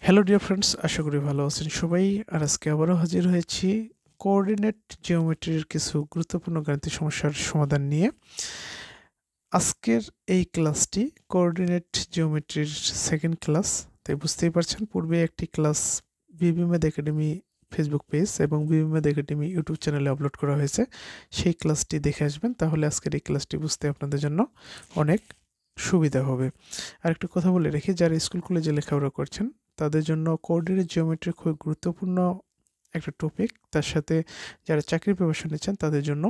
Hello dear friends, আশা করি ভালো আছেন সবাই। আর আজকে আবারও হাজির হয়েছি কোঅর্ডিনেট জিওমেট্রির কিছু গুরুত্বপূর্ণ গাণিতিক সমস্যার সমাধান নিয়ে। আজকের এই ক্লাসটি কোঅর্ডিনেট জিওমেট্রির সেকেন্ড ক্লাস। তাই বুঝতেই পারছেন, পূর্বে একটি ক্লাস বিবি ম্যাথ একাডেমি ফেসবুক পেজ এবং বিবি ম্যাথ একাডেমি ইউটিউব চ্যানেলে আপলোড করা হয়েছে। সেই ক্লাসটি দেখে আসবেন, তাহলে আজকের এই ক্লাসটি বুঝতে আপনাদের জন্য অনেক সুবিধা হবে। আর একটু কথা বলে রেখে, যারা স্কুল কলেজে লেখাপড়া করছেন তাদের জন্য কোঅর্ডিনেট জিওমেট্রি খুবই গুরুত্বপূর্ণ একটা টপিক। তার সাথে যারা চাকরির প্রিপারেশন নিচ্ছেন তাদের জন্য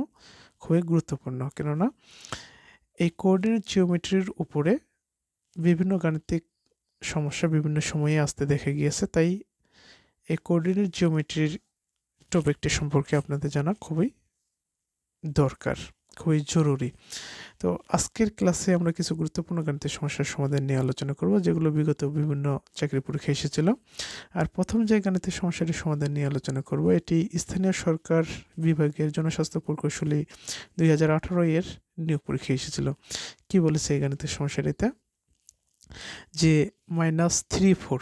খুবই গুরুত্বপূর্ণ, কেননা এই কোঅর্ডিনেট জিওমেট্রির উপরে বিভিন্ন গাণিতিক সমস্যা বিভিন্ন সময়ে আসতে দেখা গিয়েছে। তাই এই কোঅর্ডিনেট জিওমেট্রির টপিকটি সম্পর্কে আপনাদের জানা খুবই দরকার, খুবই জরুরি। তো আজকের ক্লাসে আমরা কিছু গুরুত্বপূর্ণ গাণিতিক সমস্যার সমাধান নিয়ে আলোচনা করব, যেগুলো বিগত বিভিন্ন চাকরি পরীক্ষায় এসেছিল। আর প্রথম যে গাণিতিক সমস্যাটির সমাধান নিয়ে আলোচনা করব, এটি স্থানীয় সরকার বিভাগের জনস্বাস্থ্য প্রকৌশলী 2018 এর নিয়োগ পরীক্ষায় এসেছিল। কি বলেছে এই গাণিতিক সমস্যাটিতে? যে -3 4,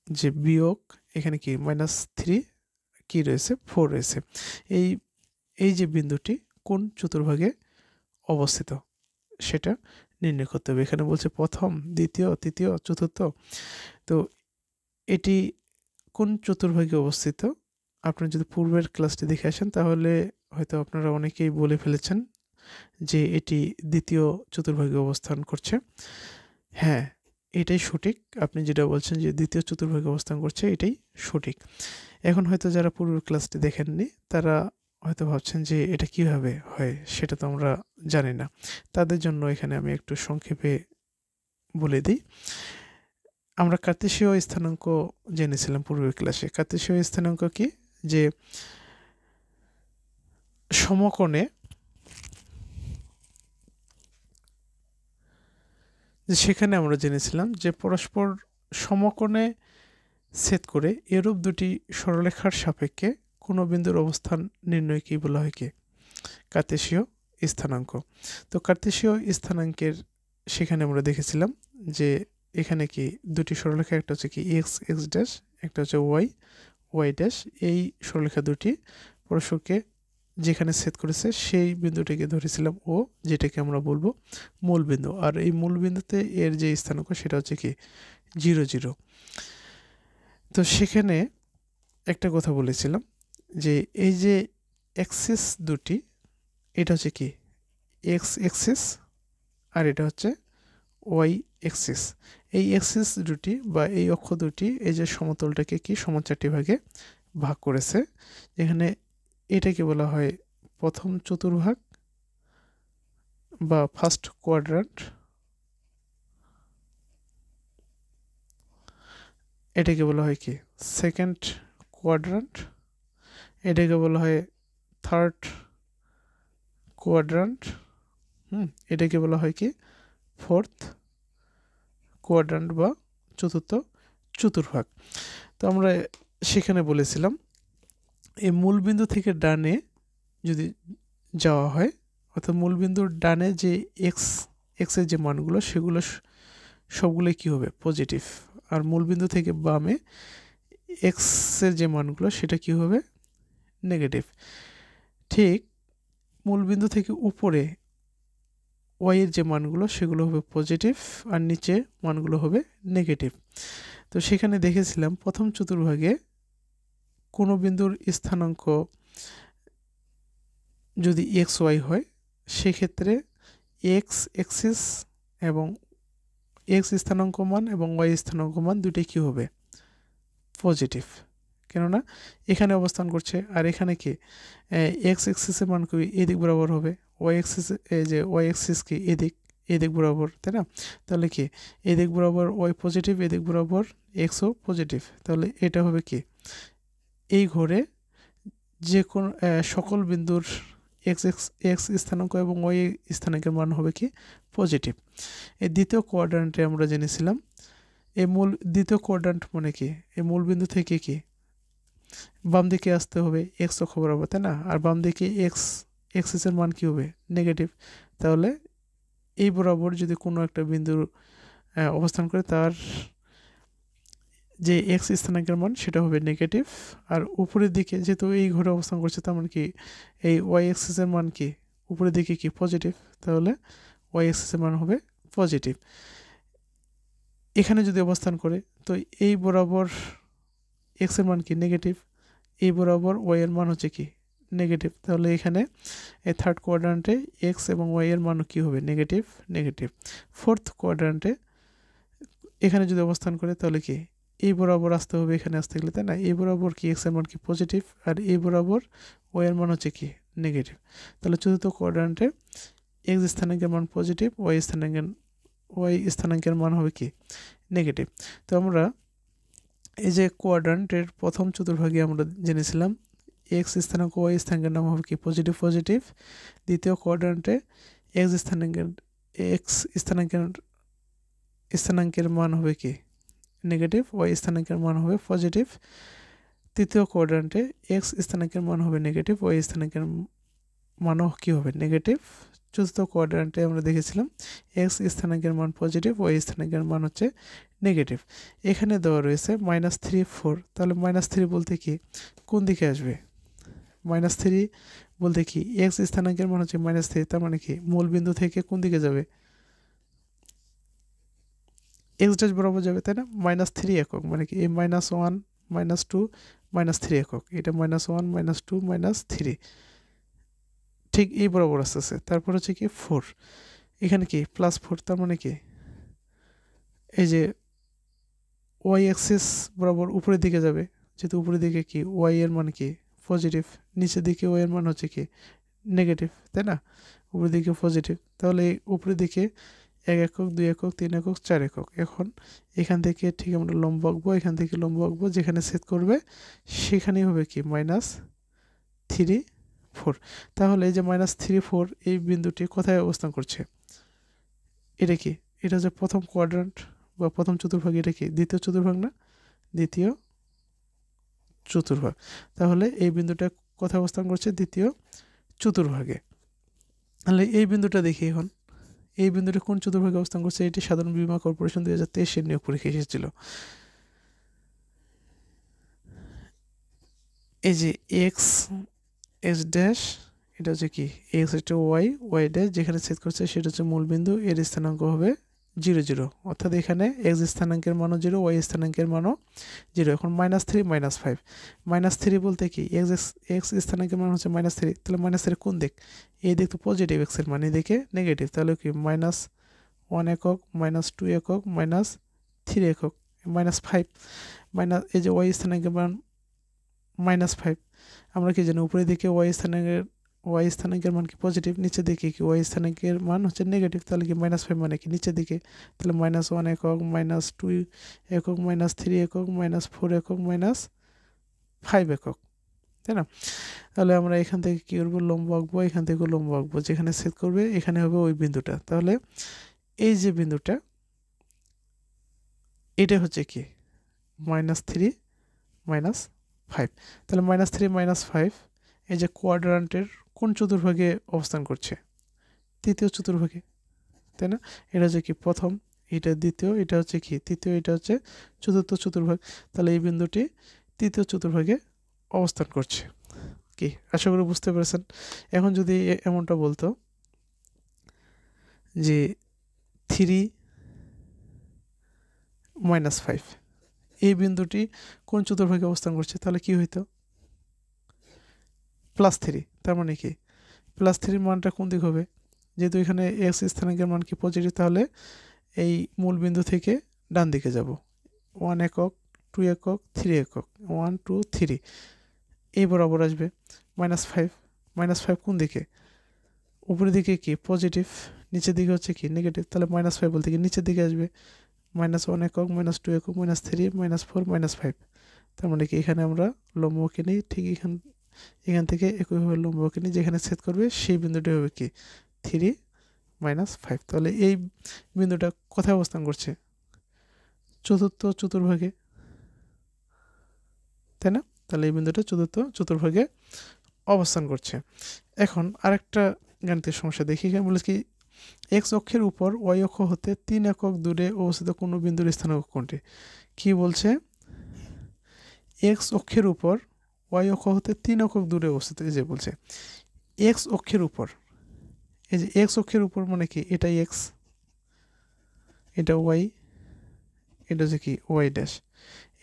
যে বিয়োগ, এখানে কি -3 কি রয়েছে, 4 রয়েছে। এই এই যে বিন্দুটি কোন চতুর্ভাগে অবস্থিত সেটা নির্ণয় করতে হবে। এখানে বলছে প্রথম, দ্বিতীয়, তৃতীয়, চতুর্থ। তো এটি কোন চতুর্ভাগে অবস্থিত? আপনি যদি পূর্বের ক্লাসটি দেখে আসেন তাহলে হয়তো আপনারা অনেকেই বলে ফেলেছেন যে এটি দ্বিতীয় চতুর্ভাগে অবস্থান করছে। হ্যাঁ, এটাই সঠিক। আপনি যেটা বলছেন যে দ্বিতীয় চতুর্ভাগে অবস্থান করছে, এটাই সঠিক। এখন হয়তো যারা পূর্বের ক্লাসটি দেখেননি তারা হয়তো ভাবছেন যে এটা কিভাবে হয়, সেটা তো আমরা জানি না। তাদের জন্য এখানে আমি একটু সংক্ষেপে বলে দিই। আমরা কার্তেশীয় স্থানাঙ্ক জেনেছিলাম পূর্বের ক্লাসে। কার্তেশীয় স্থানাঙ্ক কি? যে সমকোণে, সেখানে আমরা জেনেছিলাম যে পরস্পর সমকোণে ছেদ করে এরূপ দুটি সরলরেখার সাপেক্ষে কোনো বিন্দুর অবস্থান নির্ণয়কেই বলা হয় কি? কার্তেশীয় স্থানাঙ্ক। তো কার্তেশীয় স্থানাঙ্কের সেখানে আমরা দেখেছিলাম যে এখানে কি দুটি সরলরেখা, একটা হচ্ছে কি এক্স এক্স ড্যাশ, একটা হচ্ছে ওয়াই ওয়াই ড্যাশ। এই সরলরেখা দুটি পরস্পরকে যেখানে ছেদ করেছে সেই বিন্দুটিকে ধরেছিলাম ও, যেটাকে আমরা বলবো মূল বিন্দু। আর এই মূল বিন্দুতে এর যে স্থানাঙ্ক সেটা হচ্ছে কি 0 0। তো সেখানে একটা কথা বলেছিলাম যে এই যে অ্যাক্সিস দুটি, এটা হচ্ছে কি এক্স অ্যাক্সিস আর এটা হচ্ছে ওয়াই অ্যাক্সিস। এই অ্যাক্সিস দুটি বা এই অক্ষ দুটি এই যে সমতলটাকে কি সমান 4টি ভাগে ভাগ করেছে, যেখানে এটাকে বলা হয় প্রথম চতুর্ভাগ বা ফার্স্ট কোয়াড্রান্ট, এটাকে বলা হয় কি সেকেন্ড কোয়াড্রান্ট, এটাকে বলা হয় থার্ড কোয়াড্রান্ট, এটাকে বলা হয় কি ফোর্থ কোয়াড্রান্ট বা চতুর্থ চতুর্ভাগ। তো আমরা সেখানে বলেছিলাম এই মূলবিন্দু থেকে ডানে যদি যাওয়া হয়, অর্থাৎ মূলবিন্দুর ডানে যে এক্সের যে মানগুলো সেগুলো সবগুলোই কী হবে পজিটিভ, আর মূলবিন্দু থেকে বামে এক্সের যে মানগুলো সেটা কী হবে নেগেটিভ। ঠিক মূলবিন্দু থেকে উপরে ওয়াইয়ের যে মানগুলো সেগুলো হবে পজিটিভ আর নিচে মানগুলো হবে নেগেটিভ। তো সেখানে দেখেছিলাম প্রথম চতুর্ভাগে কোনো বিন্দুর স্থানাঙ্ক যদি এক্স ওয়াই হয়, সেক্ষেত্রে এক্স এক্সিস এবং এক্স স্থানাঙ্ক মান এবং ওয়াই স্থানাঙ্ক মান দুটোই কী হবে পজিটিভ, কেননা এখানে অবস্থান করছে। আর এখানে কি এক্স এক্সিসের মান কি এদিক বরাবর হবে, ওয়াই এক্সিস এই যে ওয়াই এক্সিস কি এদিক বরাবর, তাই না? তাহলে কি এদিক বরাবর ওয়াই পজিটিভ, এদিক বরাবর এক্সও পজিটিভ, তাহলে এটা হবে কি এই ঘরে যে কোনো সকল বিন্দুর এক্স এক্স এক্স স্থানাঙ্ক এবং ওয়াই স্থানাঙ্কের মান হবে কি পজিটিভ। এই দ্বিতীয় কোয়াড্রান্টে আমরা জেনেছিলাম এই দ্বিতীয় কোয়াড্রান্ট মানে কি এই মূলবিন্দু থেকে কি বাম দিকে আসতে হবে এক্স অক্ষ বরাবর, তাই না? আর বাম দিকে এক্স এক্সিসের মান কী হবে নেগেটিভ। তাহলে এই বরাবর যদি কোনো একটা বিন্দুর অবস্থান করে তার যে এক্স স্থানাঙ্কের মান সেটা হবে নেগেটিভ, আর উপরের দিকে যেহেতু এই ঘরে অবস্থান করছে তার মানে কি এই ওয়াই এক্সিসের মান কি উপরের দিকে কি পজিটিভ, তাহলে ওয়াই এক্সিসের মান হবে পজিটিভ। এখানে যদি অবস্থান করে তো এই বরাবর এক্স এর মান কি নেগেটিভ, এই বরাবর ওয়াই এর মান হচ্ছে কি নেগেটিভ, তাহলে এখানে এই থার্ড কোয়াড্রান্টে এক্স এবং ওয়াই এর মানও কী হবে নেগেটিভ নেগেটিভ। ফোর্থ কোয়াড্রান্টে এখানে যদি অবস্থান করে তাহলে কি এই বরাবর আসতে হবে, এখানে আসতে গেলে তাই না, এই বরাবর কি এক্স এর মান কি পজিটিভ আর এই বরাবর ওয়াই এর মান হচ্ছে কি নেগেটিভ, তাহলে চতুর্থ কোয়াড্রান্টে এক্স স্থানাঙ্কের মান পজিটিভ, ওয়াই স্থানাঙ্কের মান হবে কি নেগেটিভ। তো আমরা এই যে কোয়াড্রান্টের প্রথম চতুর্ভাগে আমরা জেনেছিলাম এক্স স্থানাঙ্ক ওয়াই স্থানাঙ্কের নাম হবে কি পজিটিভ পজিটিভ, দ্বিতীয় কোয়াড্রান্টে এক্স স্থানাঙ্কের মান হবে কি নেগেটিভ, ওয়াই স্থানাঙ্কের মান হবে পজিটিভ, তৃতীয় কোয়াড্রান্টে এক্স স্থানাঙ্কের মান হবে নেগেটিভ, ওয়াই স্থানাঙ্কের মানও কি হবে নেগেটিভ, চতুর্থ কোয়াড্রান্টে আমরা দেখেছিলাম এক্স স্থানাঙ্কের মান পজিটিভ, ওয়াই স্থানাঙ্কের মান হচ্ছে নেগেটিভ। এখানে দেওয়া রয়েছে -3 4, তাহলে -3 বলতে কি কোন দিকে আসবে, -3 বলতে কি এক্স স্থানাঙ্কের মান হচ্ছে -3, তার মানে কি মূল বিন্দু থেকে কোন দিকে যাবে এক্স ড্যাশ বরাবর যাবে তাই না, -3 একক মানে কি এই -1 -2 -3 একক, এটা -1 -2 -3 ঠিক এই বরাবর আসতেছে। তারপর হচ্ছে কি 4, এখানে কি +4, তার মানে কি এই যে ওয়াই অ্যাক্সিস বরাবর উপরের দিকে যাবে, যেহেতু উপরের দিকে কি ওয়াই এর মান কি পজিটিভ, নিচের দিকে ওয়াই এর মান হচ্ছে কি নেগেটিভ তাই না, উপরের দিকে পজিটিভ, তাহলে উপরের দিকে 1 একক 2 একক 3 একক 4 একক। এখন এখান থেকে ঠিক আমরা লম্ব আঁকবো, এখান থেকে লম্ব আঁকবো, যেখানে ছেদ করবে সেখানেই হবে কি -3 4। তাহলে এই যে -3 4 এই বিন্দুটি কোথায় অবস্থান করছে, এটা কি এটা যে প্রথম কোয়াড্রান্ট বা প্রথম চতুর্ভাগ, এটা কি দ্বিতীয় চতুর্ভাগ না, দ্বিতীয় চতুর্ভাগ, তাহলে এই বিন্দুটা কোথায় অবস্থান করছে দ্বিতীয় চতুর্ভাগে। তাহলে এই বিন্দুটা দেখি এখন এই বিন্দুটা কোন চতুর্ভাগে অবস্থান করছে, এটি সাধারণ বীমা কর্পোরেশন 2023 এর নিয়োগ পরীক্ষা এসেছিল। এই যে এক্স ড্যাশ এটা হচ্ছে কি এক্স হচ্ছে ওয়াই ড্যাশ যেখানে ছেদ করছে সেটা হচ্ছে মূল বিন্দু, এর স্থানাঙ্ক হবে 0 0, অর্থাৎ এখানে এক্স স্থানাঙ্কের মানও 0, ওয়াই স্থানাঙ্কের মানও 0। এখন -3 -5, -3 বলতে কি এক্স স্থানাঙ্কের মান হচ্ছে -3, তাহলে -3 কোন দিক, এই দিক তো পজিটিভ, এক্স এর মান এদিকে নেগেটিভ, তাহলে কি -1 একক -2 একক -3 একক -5 এই যে ওয়াই স্থানাঙ্কের মান -5, আমরা কি জানি উপরের দিকে ওয়াই স্থানাঙ্কের মান কি পজিটিভ, নিচের দিকে কি ওয়াই স্থানাঙ্কের মান হচ্ছে নেগেটিভ, তাহলে কি -5 মানে কি নিচের দিকে, তাহলে -1 একক -2 একক -3 একক -4 একক -5 একক তাই না। তাহলে আমরা এখান থেকে কি করবো লম্ব আঁকবো, এখান থেকে লম্ব আঁকবো, যেখানে ছেদ করবে এখানে হবে ওই বিন্দুটা, তাহলে এই যে বিন্দুটা এটা হচ্ছে কি -3 -5, তাহলে -3 -5 এই যে কোয়াড্রান্টের কোন চতুর্ভাগে অবস্থান করছে তৃতীয় চতুর্ভাগে তাই না, এটা হচ্ছে কি প্রথম, এটা দ্বিতীয়, এটা হচ্ছে কি তৃতীয়, এটা হচ্ছে চতুর্থ চতুর্ভাগ, তাহলে এই বিন্দুটি তৃতীয় চতুর্ভাগে অবস্থান করছে। কি আশা করি বুঝতে পেরেছেন। এখন যদি এমনটা বলতো যে 3 -5 এই বিন্দুটি কোন চতুর্ভাগে অবস্থান করছে, তাহলে কি হইতো +3, তার মানে কি +3 মানটা কোন দিক হবে, যেহেতু এখানে এক্স স্থানাঙ্কের মান কি পজিটিভ, তাহলে এই মূল বিন্দু থেকে ডান দিকে যাব 1 একক 2 একক 3 একক 1 2 3 এই বরাবর আসবে -5 কোন দিকে উপরের দিকে কি পজিটিভ, নিচের দিকে হচ্ছে কি নেগেটিভ, তাহলে -5 বলতে কি নিচের দিকে আসবে -1 একক -2 একক -3 -4 -5, তার মানে কি এখানে আমরা লম্বকে নিই ঠিক এখান থেকে একইভাবে লম্বকে নিই, যেখানে ছেদ করবে সেই বিন্দুটি হবে কি 3 -5, তাহলে এই বিন্দুটা কোথায় অবস্থান করছে চতুর্থ চতুর্ভাগে তাই না, তাহলে এই বিন্দুটা চতুর্থ চতুর্ভাগে অবস্থান করছে। এখন আরেকটা গাণিতিক সমস্যা দেখি, এখানে বলে কি এক্স অক্ষের উপর ওয়াই অক্ষ হতে 3 একক দূরে অবস্থিত কোনো বিন্দুর স্থানাঙ্ক কোনটি, কি বলছে এক্স অক্ষের উপর ওয়াই অক্ষ হতে 3 একক দূরে অবস্থিত। এই যে বলছে এক্স অক্ষের উপর, এই যে এক্স অক্ষের উপর মানে কি, এটা এক্স, এটা ওয়াই, এটা হচ্ছে কি ওয়াই ড্যাশ।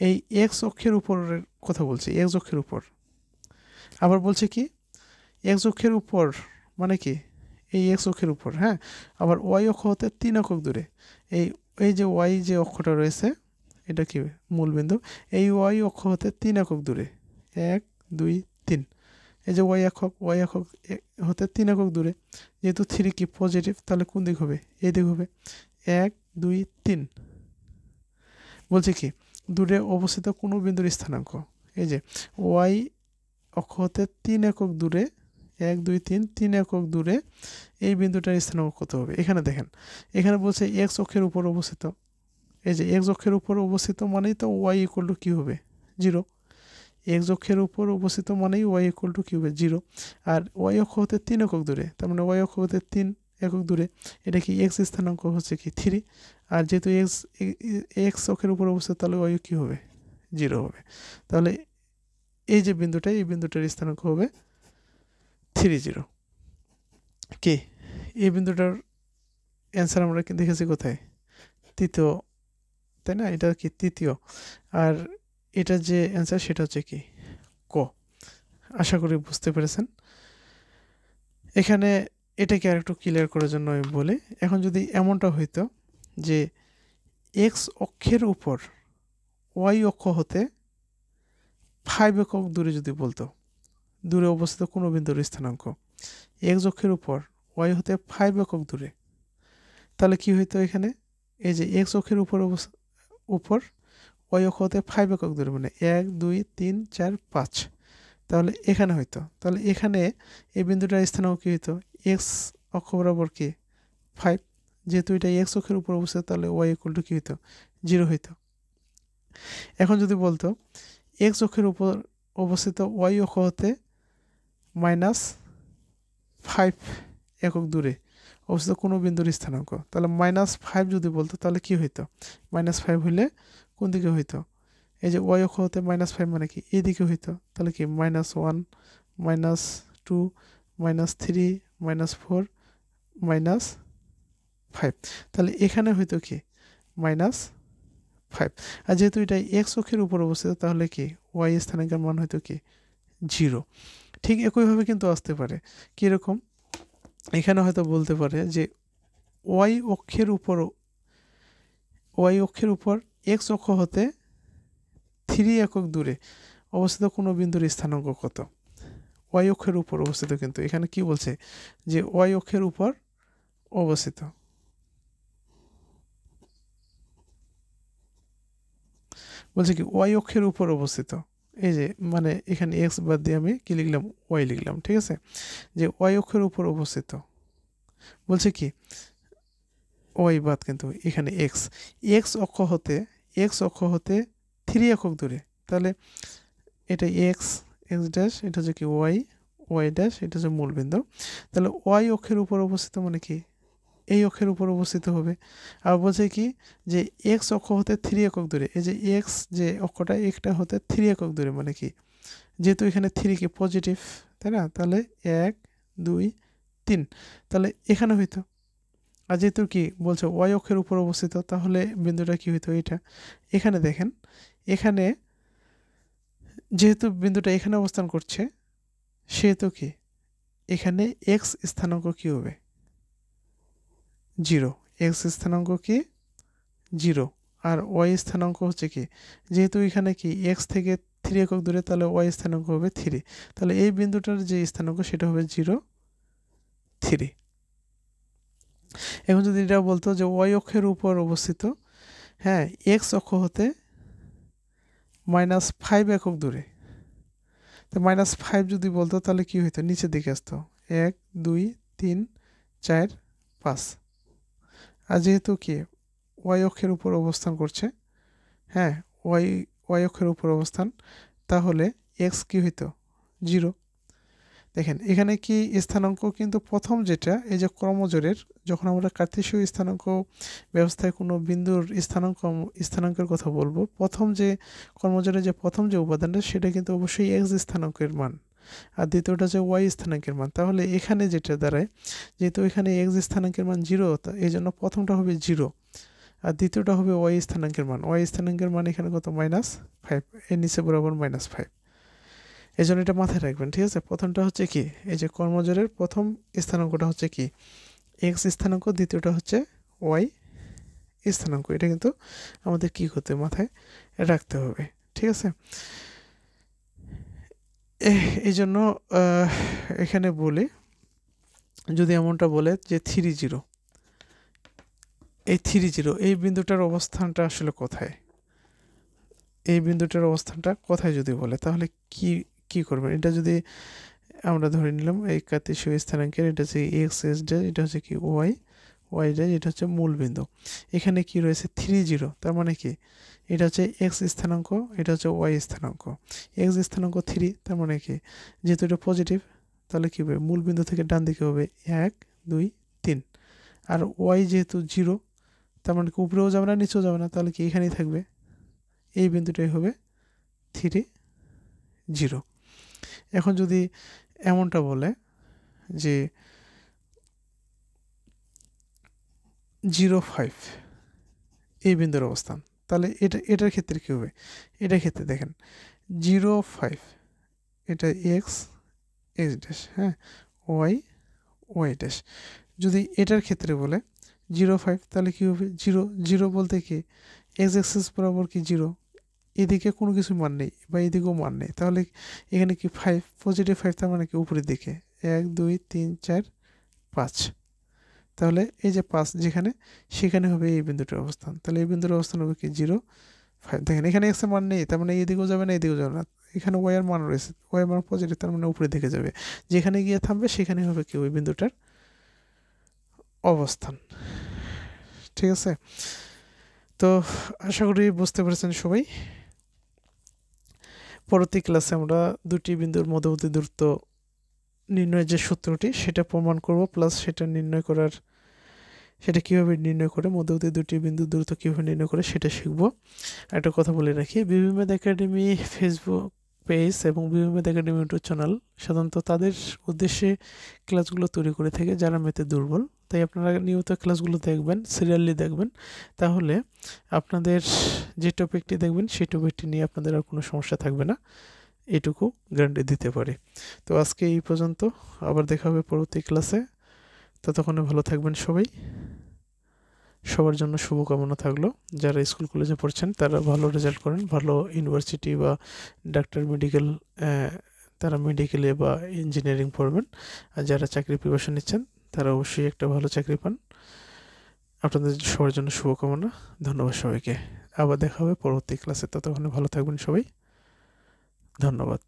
এই এক্স অক্ষের উপরের কথা বলছে, এক্স অক্ষের উপর। আবার বলছে কি এক্স অক্ষের উপর মানে কি এই এক্স অক্ষের উপর, হ্যাঁ। আবার ওয়াই অক্ষ হতে 3 একক দূরে, এই এই যে ওয়াই যে অক্ষটা রয়েছে এটা কি মূলবিন্দু, এই ওয়াই অক্ষ হতে 3 একক দূরে, 1 2 3, এই যে ওয়াই একক, ওয়াই একক হতে 3 একক দূরে, যেহেতু 3 কি পজিটিভ তাহলে কোন দিক হবে, এই দিক হবে। 1 2 3 বলছে কি দূরে অবস্থিত কোনো বিন্দুর স্থানাঙ্ক, এই যে ওয়াই অক্ষ হতে 3 একক দূরে, 1 2 3 3 একক দূরে এই বিন্দুটার স্থানাঙ্ক কত হবে। এখানে দেখেন, এখানে বলছে এক্স অক্ষের উপর অবস্থিত, এই যে এক্স অক্ষের উপর অবস্থিত মানেই তো ওয়াই ইকুয়াল টু কি হবে 0, এক্স অক্ষের উপর অবস্থিত মানেই ওয়াই ইকুয়াল টু কি হবে 0। আর ওয়াই অক্ষ হতে 3 একক দূরে, তার মানে ওয়াই অক্ষ হতে 3 একক দূরে, এটা কি এক্স স্থানাঙ্ক হচ্ছে কি 3। আর যেহেতু এক্স এক্স অক্ষের উপর অবস্থিত তাহলে ওয়াই কি হবে 0 হবে। তাহলে এই যে বিন্দুটা, এই বিন্দুটার স্থানাঙ্ক হবে 3 0। কি এই বিন্দুটার অ্যান্সার আমরা কি দেখেছি কোথায়, তৃতীয়, তাই না, এটা কি তৃতীয়। আর এটা যে অ্যান্সার সেটা হচ্ছে কি ক। আশা করি বুঝতে পেরেছেন। এখানে এটাকে আর একটু ক্লিয়ার করার জন্য আমি বলি, এখন যদি এমনটা হইতো যে এক্স অক্ষের উপর ওয়াই অক্ষ হতে 5 একক দূরে যদি বলতো, দূরে অবস্থিত কোনো বিন্দুর স্থানাঙ্ক এক্স অক্ষের উপর ওয়াই হতে 5 একক দূরে, তাহলে কি হইতো এখানে, এই যে এক্স অক্ষের উপর উপর ওয়াই অক্ষ হতে 5 একক দূরে মানে 1 2 3 4 5, তাহলে এখানে হইতো, তাহলে এখানে এই বিন্দুটার স্থানাঙ্ক কি হইতো এক্স অক্ষ বরাবর কি 5, যেহেতু এটা এক্স অক্ষের উপর অবস্থিত তাহলে ওয়াই ইকুয়াল টু কি হইতো 0 হইতো। এখন যদি বলতো এক্স অক্ষের উপর অবস্থিত ওয়াই অক্ষ হতে -5 একক দূরে অবস্থিত কোনো বিন্দুর স্থানাঙ্ক, তাহলে -5 যদি বলতো তাহলে কি হইতো, -5 হইলে কোন দিকে হইতো, এই যে ওয়াই অক্ষ হতে -5 মানে কি এই দিকে হইতো, তাহলে কি -1 -2 -3 -4 -5, তাহলে এখানে হইতো কি -5। আর যেহেতু এটা এক্স অক্ষের উপর অবস্থিত তাহলে কি ওয়াই স্থানাঙ্কের মান হইতো কি 0। ঠিক একইভাবে কিন্তু আসতে পারে, কীরকম, এখানে হয়তো বলতে পারে যে ওয়াই অক্ষের উপর এক্স অক্ষ হতে 3 একক দূরে অবস্থিত কোনো বিন্দুর স্থানাঙ্ক কত, ওয়াই অক্ষের উপর অবস্থিত, কিন্তু এখানে কি বলছে যে ওয়াই অক্ষের উপর অবস্থিত, বলছে কি ওয়াই অক্ষের উপর অবস্থিত, এই যে মানে এখানে এক্স বাদ দিয়ে আমি কি লিখলাম ওয়াই লিখলাম, ঠিক আছে, যে ওয়াই অক্ষের উপর অবস্থিত, বলছে কি ওয়াই বাদ কিন্তু এখানে এক্স, এক্স অক্ষ হতে 3 একক দূরে, তাহলে এটা এক্স ড্যাশ, এটা হচ্ছে কি ওয়াই ড্যাশ, এটা হচ্ছে মূলবিন্দু, তাহলে ওয়াই অক্ষের উপর অবস্থিত মানে কি এই অক্ষের উপর অবস্থিত হবে। আর বলছে কি যে এক্স অক্ষ হতে 3 একক দূরে, এই যে এক্স যে অক্ষটা একটা হতে 3 একক দূরে মানে কি, যেহেতু এখানে 3 কি পজিটিভ, তাই না, তাহলে 1 2 3, তাহলে এখানে হইতো। আর যেহেতু কি বলছে ওয়াই অক্ষের উপর অবস্থিত তাহলে বিন্দুটা কি হইতো এটা, এখানে দেখেন, এখানে যেহেতু বিন্দুটা এখানে অবস্থান করছে সেহেতু কি এখানে এক্স স্থানাঙ্ক কি হবে 0, এক্স স্থানাঙ্ক কি 0, আর ওয়াই স্থানাঙ্ক হচ্ছে কি, যেহেতু এখানে কি এক্স থেকে 3 একক দূরে তাহলে ওয়াই স্থানাঙ্ক হবে 3, তাহলে এই বিন্দুটার যে স্থানাঙ্ক সেটা হবে 0 3। এখন যদি এটা বলতো যে ওয়াই অক্ষের উপর অবস্থিত, হ্যাঁ, এক্স অক্ষ হতে -5 একক দূরে, তো -5 যদি বলতো তাহলে কি হইতো নিচের দিকে আসতো 1 2 3 4 5, আর যেহেতু কি ওয়াই অক্ষের উপর অবস্থান করছে, হ্যাঁ, ওয়াই অক্ষের উপর অবস্থান, তাহলে এক্স কি হইতো 0। দেখেন এখানে কি স্থানাঙ্ক কিন্তু প্রথম যেটা এই যে ক্রমজোড়ের যখন আমরা কার্তেশীয় স্থানাঙ্ক ব্যবস্থায় কোনো বিন্দুর স্থানাঙ্কের কথা বলবো, প্রথম যে কর্মজোড়ের যে প্রথম যে উপাদানটা সেটা কিন্তু অবশ্যই এক্স স্থানাঙ্কের মান, আর দ্বিতীয়টা হচ্ছে ওয়াই স্থানাঙ্কের মান। তাহলে এখানে যেটা দাঁড়ায়, যেহেতু এখানে এক্স স্থানাঙ্কের মান 0, এই জন্য প্রথমটা হবে 0 আর দ্বিতীয়টা হবে ওয়াই স্থানাঙ্কের মান। ওয়াই স্থানাঙ্কের মান এখানে কত? -5, এর নিচে বরাবর -5। এই জন্য এটা মাথায় রাখবেন, ঠিক আছে? প্রথমটা হচ্ছে কি, এই যে কর্মজোড়ের প্রথম স্থানাঙ্কটা হচ্ছে কি এক্স স্থানাঙ্ক, দ্বিতীয়টা হচ্ছে ওয়াই স্থানাঙ্ক। এটা কিন্তু আমাদের কি করতে মাথায় রাখতে হবে, ঠিক আছে? এই জন্য এখানে বলি, যদি এমনটা বলে যে 30, এই 30 এই বিন্দুটার অবস্থানটা আসলে কোথায়, এই বিন্দুটার অবস্থানটা কোথায় যদি বলে, তাহলে কি করবেন? এটা যদি আমরা ধরে নিলাম এই কার্তেশীয় স্থানাঙ্কের, এটা হচ্ছে এক্স এস ড্যাশ, এটা হচ্ছে কি ওয়াই ড্যাশ, এটা হচ্ছে মূল বিন্দু। এখানে কি রয়েছে? 30, তার মানে কি এটা হচ্ছে এক্স স্থানাঙ্ক, এটা হচ্ছে ওয়াই স্থানাঙ্ক। এক্স স্থানাঙ্ক 3, তার মানে কি যেহেতু এটা পজিটিভ, তাহলে কী হবে? মূল বিন্দু থেকে ডান দিকে হবে 1 2 3, আর ওয়াই যেহেতু 0, তার মানে কি উপরেও যাবে না নিচেও যাবে না, তাহলে কি এখানেই থাকবে, এই বিন্দুটাই হবে 30। এখন যদি এমনটা বলে যে 0 5 এই বিন্দুর অবস্থান, তাহলে এটার ক্ষেত্রে কী হবে? এটার ক্ষেত্রে দেখেন 0 5 এটা এক্স ড্যাশ, হ্যাঁ, ওয়াই ড্যাশ। যদি এটার ক্ষেত্রে বলে 0 5, তাহলে কী হবে? 0 বলতে কি এক্স অ্যাক্সিস বরাবর কি 0, এদিকে কোনো কিছু মান নেই বা এদিকেও মান নেই, তাহলে এখানে কি 5 পজিটিভ 5, তার মানে কি উপরের দিকে 1 2 3 4 5, তাহলে এই যে 5 যেখানে, সেখানে হবে এই বিন্দুটার অবস্থান। তাহলে এই বিন্দুর অবস্থান হবে কি 0 5। দেখেন এখানে এক্স এর মান নেই, তার মানে এদিকেও যাবে না এদিকেও যাবে না, এখানে ওয়াই এর মান রয়েছে, ওয়াই এর মান পজিটিভ, তার মানে উপরের দিকে যাবে, যেখানে গিয়ে থামবে সেখানে হবে কি ওই বিন্দুটার অবস্থান, ঠিক আছে? তো আশা করি বুঝতে পেরেছেন সবাই। পরবর্তী ক্লাসে আমরা দুটি বিন্দুর মধ্যবর্তী দূরত্ব নির্ণয়ের যে সূত্রটি সেটা প্রমাণ করব, প্লাস সেটা কীভাবে নির্ণয় করে, মধ্যবর্তী দুটি বিন্দুর দূরত্ব কীভাবে নির্ণয় করে সেটা শিখব। একটা কথা বলে রাখি, বিবি ম্যাথ একাডেমি ফেসবুক পেজ এবং বিবি ম্যাথ একাডেমি ইউটিউব চ্যানেল সাধারণত তাদের উদ্দেশ্যে ক্লাসগুলো তৈরি করে থাকে যারা ম্যাথে দুর্বল। তাই আপনারা নিয়মিত ক্লাসগুলো দেখবেন, সিরিয়ালি দেখবেন, তাহলে আপনাদের যে টপিকটি দেখবেন সেই টপিকটি নিয়ে আপনাদের আর কোনো সমস্যা থাকবে না, এটুকু গ্যারান্টি দিতে পারি। তো আজকে এই পর্যন্ত, আবার দেখা হবে পরবর্তী ক্লাসে। ততক্ষণে ভালো থাকবেন সবাই, সবার জন্য শুভকামনা থাকলো। যারা স্কুল কলেজে পড়ছেন তারা ভালো রেজাল্ট করেন, ভালো ইউনিভার্সিটি বা ডাক্তার তারা মেডিকেলে বা ইঞ্জিনিয়ারিং পড়বেন, আর যারা চাকরি প্রিপারেশন নিচ্ছেন তারা অবশ্যই একটা ভালো চাকরি পান। আপনাদের সবার জন্য শুভকামনা, ধন্যবাদ সবাইকে। আবার দেখা হবে পরবর্তী ক্লাসে, ততক্ষণে ভালো থাকবেন সবাই, ধন্যবাদ।